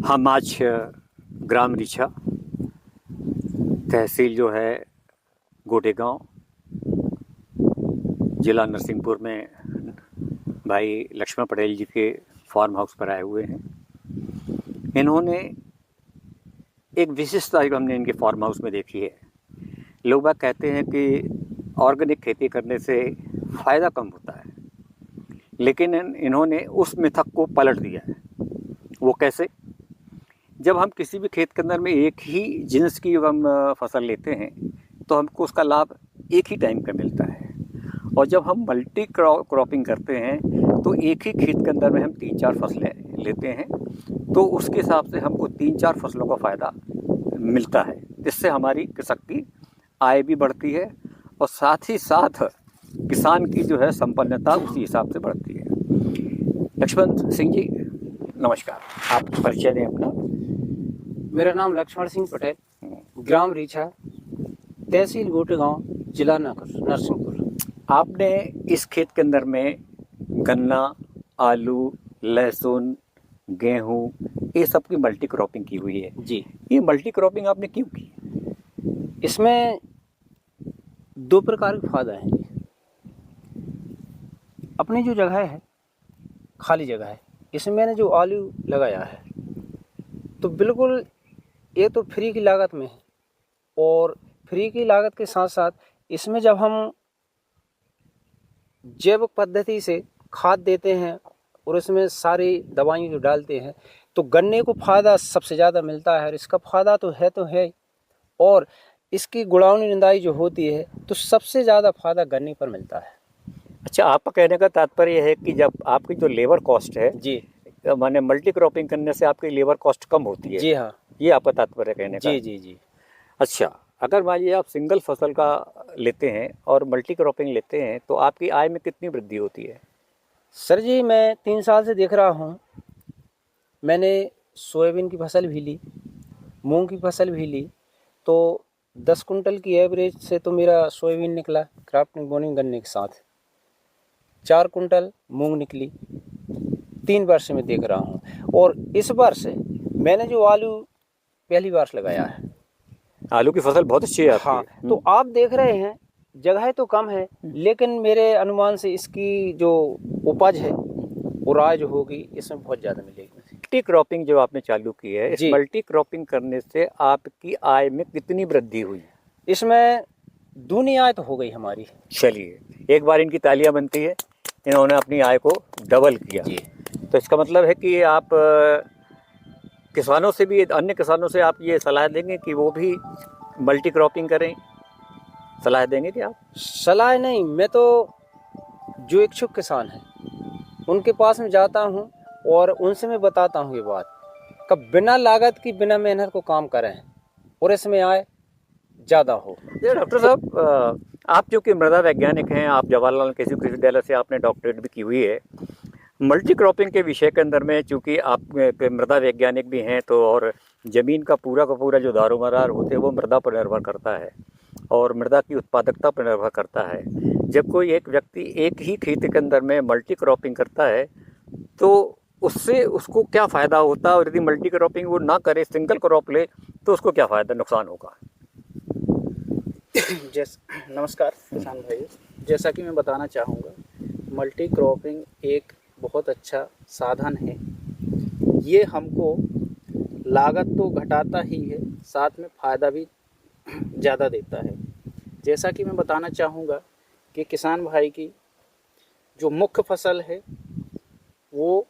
हम आज ग्राम रीछा, तहसील जो है गोटेगांव, जिला नरसिंहपुर में भाई लक्ष्मण पटेल जी के फार्म हाउस पर आए हुए हैं। इन्होंने एक विशिष्टता जो हमने इनके फार्म हाउस में देखी है, लोग बाग कहते हैं कि ऑर्गेनिक खेती करने से फ़ायदा कम होता है, लेकिन इन्होंने उस मिथक को पलट दिया है। वो कैसे? जब हम किसी भी खेत के अंदर में एक ही जिन्स की हम फसल लेते हैं तो हमको उसका लाभ एक ही टाइम का मिलता है, और जब हम मल्टी क्रॉपिंग करते हैं तो एक ही खेत के अंदर में हम 3-4 फसलें लेते हैं, तो उसके हिसाब से हमको 3-4 फसलों का फ़ायदा मिलता है। इससे हमारी कृषक की आय भी बढ़ती है और साथ ही साथ किसान की जो है संपन्नता उसी हिसाब से बढ़ती है। लक्ष्मण सिंह जी नमस्कार, आप परिचय दें अपना। मेरा नाम लक्ष्मण सिंह पटेल, ग्राम रीछा, तहसील गोटेगांव, जिला नरसिंहपुर। आपने इस खेत के अंदर में गन्ना, आलू, लहसुन, गेहूं, ये सब की मल्टी क्रॉपिंग की हुई है जी। ये मल्टी क्रॉपिंग आपने क्यों की? इसमें 2 प्रकार के फायदा हैं। अपनी जो जगह है, खाली जगह है, इसमें मैंने जो आलू लगाया है तो बिल्कुल ये तो फ्री की लागत में है, और फ्री की लागत के साथ साथ इसमें जब हम जैविक पद्धति से खाद देते हैं और इसमें सारी दवाइयाँ जो डालते हैं तो गन्ने को फ़ायदा सबसे ज़्यादा मिलता है। और इसका फ़ायदा तो है, और इसकी गुड़ावनी निंदाई जो होती है तो सबसे ज़्यादा फ़ायदा गन्ने पर मिलता है। अच्छा, आपका कहने का तात्पर्य है कि जब आपकी जो लेबर कॉस्ट है जी, माने मल्टी क्रॉपिंग करने से आपकी लेबर कॉस्ट कम होती है। जी हाँ, ये आपका तात्पर्य कहने का? जी जी जी। अच्छा, अगर मान लीजिए आप सिंगल फसल का लेते हैं और मल्टी क्रॉपिंग लेते हैं तो आपकी आय में कितनी वृद्धि होती है? सर जी, मैं 3 साल से देख रहा हूँ। मैंने सोयाबीन की फसल भी ली, मूंग की फसल भी ली, तो 10 कुंटल की एवरेज से तो मेरा सोयाबीन निकला क्रॉपिंग बोनिंग गन्ने के साथ। 4 कुंटल मूंग निकली 3 वर्ष में देख रहा हूँ। और इस वर्ष मैंने जो आलू पहली बार लगाया है, आलू की फसल बहुत अच्छी है आपकी। हाँ, तो आप देख रहे हैं जगह तो कम है, लेकिन मेरे अनुमान से इसकी जो उपज है और आय जो होगी इसमें बहुत ज़्यादा मिलेगी। मल्टी क्रॉपिंग जो आपने चालू की है, इस जी। मल्टी क्रॉपिंग करने से आपकी आय में कितनी वृद्धि हुई? इसमें दूनी आय तो हो गई हमारी। चलिए, एक बार इनकी तालियां बनती है, इन्होंने अपनी आय को डबल किया। जी। तो इसका मतलब है कि आप किसानों से भी, अन्य किसानों से आप ये सलाह देंगे कि वो भी मल्टी क्रॉपिंग करें? सलाह देंगे कि आप? सलाह नहीं, मैं तो जो इच्छुक किसान हैं उनके पास में जाता हूँ और उनसे मैं बताता हूँ ये बात कि बिना लागत की, बिना मेहनत को काम करें और इसमें आय ज़्यादा हो। ये डॉक्टर साहब, आप जो कि मृदा वैज्ञानिक हैं, आप जवाहरलाल कृषि विश्वविद्यालय से आपने डॉक्टरेट भी की हुई है, मल्टी क्रॉपिंग के विषय के अंदर में, चूँकि आप मृदा वैज्ञानिक भी हैं तो, और ज़मीन का पूरा जो दारोमदार होते हैं वो मृदा पर निर्भर करता है और मृदा की उत्पादकता पर निर्भर करता है। जब कोई एक व्यक्ति एक ही खेत के अंदर में मल्टी क्रॉपिंग करता है तो उससे उसको क्या फ़ायदा होता है, और यदि मल्टी क्रॉपिंग वो ना करे, सिंगल क्रॉप ले, तो उसको क्या फ़ायदा, नुकसान होगा? नमस्कार किसान भाई, जैसा कि मैं बताना चाहूँगा, मल्टी क्रॉपिंग एक बहुत अच्छा साधन है। ये हमको लागत तो घटाता ही है, साथ में फ़ायदा भी ज़्यादा देता है। जैसा कि मैं बताना चाहूँगा कि किसान भाई की जो मुख्य फसल है वो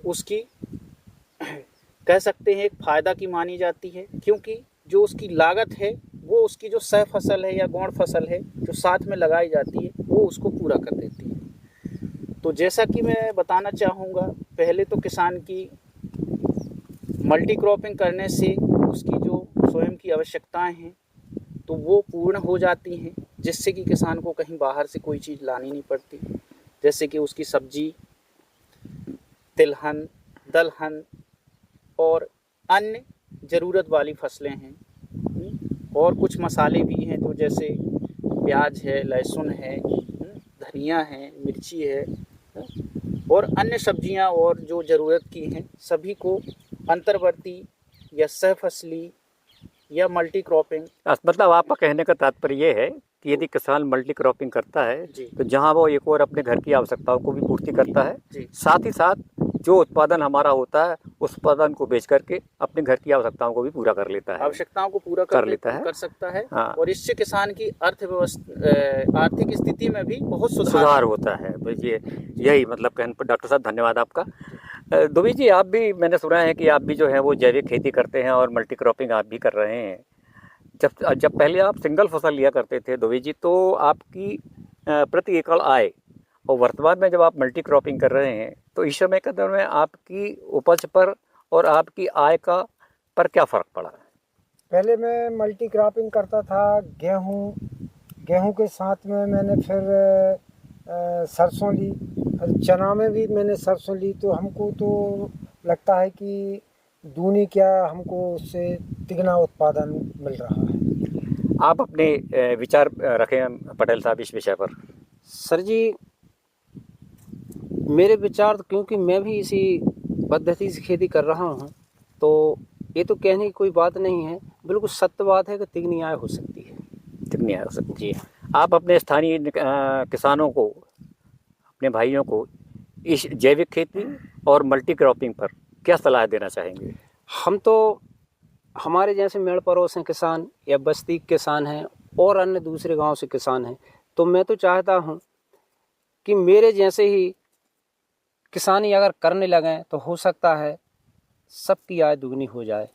उसकी कह सकते हैं एक फ़ायदा की मानी जाती है, क्योंकि जो उसकी लागत है वो उसकी जो सह फसल है या गौण फसल है जो साथ में लगाई जाती है वो उसको पूरा कर देती है। तो जैसा कि मैं बताना चाहूँगा, पहले तो किसान की मल्टी क्रॉपिंग करने से उसकी जो स्वयं की आवश्यकताएं हैं तो वो पूर्ण हो जाती हैं, जिससे कि किसान को कहीं बाहर से कोई चीज़ लानी नहीं पड़ती। जैसे कि उसकी सब्जी, तिलहन, दलहन और अन्य ज़रूरत वाली फसलें हैं, और कुछ मसाले भी हैं तो जैसे प्याज है, लहसुन है, धनिया है, मिर्ची है, और अन्य सब्जियां और जो ज़रूरत की हैं सभी को अंतर्वर्ती या सहफसली या मल्टी क्रॉपिंग। मतलब आपका कहने का तात्पर्य ये है कि यदि किसान मल्टी क्रॉपिंग करता है जी तो जहाँ वो एक और अपने घर की आवश्यकताओं को भी पूर्ति करता है, जी साथ ही साथ जो उत्पादन हमारा होता है उस उत्पादन को बेच करके अपने घर की आवश्यकताओं को भी पूरा कर लेता है, आवश्यकताओं को पूरा कर लेता है। कर सकता है। हाँ। और इससे किसान की अर्थव्यवस्था आर्थिक स्थिति में भी बहुत सुधार होता है। बस ये यही मतलब कहने पर डॉक्टर साहब धन्यवाद आपका। दुबे जी, आप भी, मैंने सुना है कि आप भी जो है वो जैविक खेती करते हैं और मल्टी क्रॉपिंग आप भी कर रहे हैं। जब पहले आप सिंगल फसल लिया करते थे दुबे जी, तो आपकी प्रति एकड़ आय, और वर्तमान में जब आप मल्टी क्रॉपिंग कर रहे हैं तो इस समय के दौर में आपकी उपज पर और आपकी आय का पर क्या फ़र्क पड़ा? पहले मैं मल्टी क्रॉपिंग करता था, गेहूं के साथ में मैंने फिर सरसों ली, फिर चना में भी मैंने सरसों ली। तो हमको तो लगता है कि दूनी क्या हमको उससे तिगना उत्पादन मिल रहा है। आप अपने विचार रखें पटेल साहब इस विषय पर। सर जी, मेरे विचार तो, क्योंकि मैं भी इसी पद्धति से खेती कर रहा हूँ, तो ये तो कहने की कोई बात नहीं है, बिल्कुल सत्य बात है कि तिगनी आय हो सकती है। तिगनी आय हो सकती है। आप अपने स्थानीय किसानों को, अपने भाइयों को इस जैविक खेती और मल्टी क्रॉपिंग पर क्या सलाह देना चाहेंगे? हम तो, हमारे जैसे मेड़ पड़ोस हैं किसान या बस्ती किसान हैं और अन्य दूसरे गांव से किसान हैं, तो मैं तो चाहता हूं कि मेरे जैसे ही किसानी अगर करने लगें तो हो सकता है सबकी आय दुगनी हो जाए।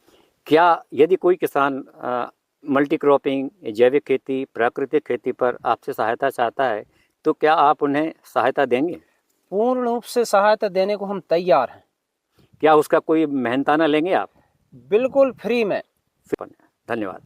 क्या यदि कोई किसान मल्टी क्रॉपिंग, जैविक खेती, प्राकृतिक खेती पर आपसे सहायता चाहता है तो क्या आप उन्हें सहायता देंगे? पूर्ण रूप से सहायता देने को हम तैयार हैं। क्या उसका कोई मेहनताना लेंगे आप? बिल्कुल फ्री में। धन्यवाद।